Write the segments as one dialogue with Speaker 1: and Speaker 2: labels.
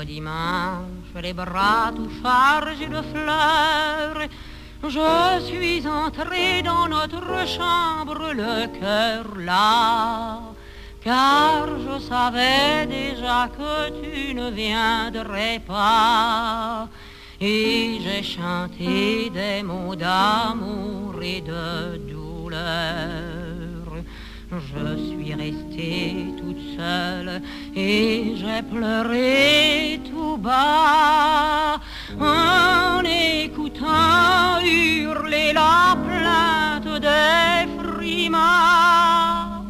Speaker 1: dimanche, les bras tout chargés de fleurs, je suis entrée dans notre chambre, le cœur là, car je savais déjà que tu ne viendrais pas. Et j'ai chanté des mots d'amour et de douleur. Je suis restée toute seule et j'ai pleuré tout bas en écoutant hurler la plainte des frimas.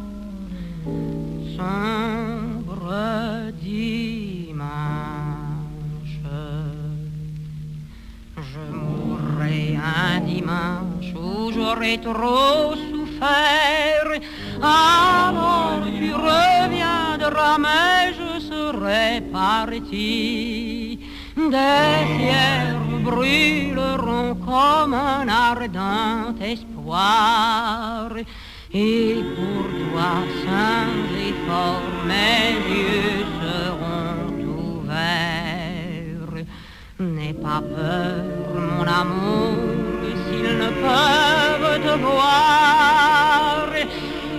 Speaker 1: Sombre dimanche, je mourrai un dimanche où j'aurai trop souffert. Alors tu reviendras, mais je serai parti. Des pierres brûleront comme un ardent espoir. Et pour toi, saint et fort, mes yeux seront ouverts. N'aie pas peur, mon amour, s'ils ne peuvent te voir.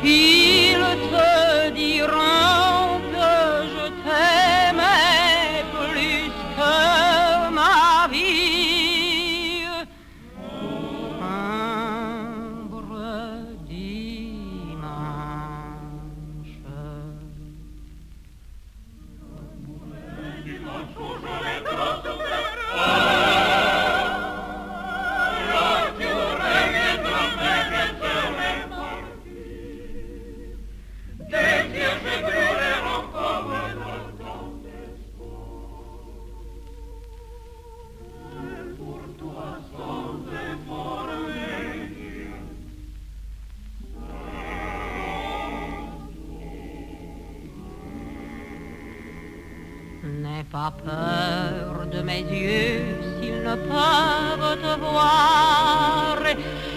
Speaker 1: Ils te diront que je t'aimais plus que ma vie. Sombre dimanche. N'aie pas peur de mes yeux s'ils ne peuvent te voir.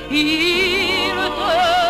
Speaker 1: Ils te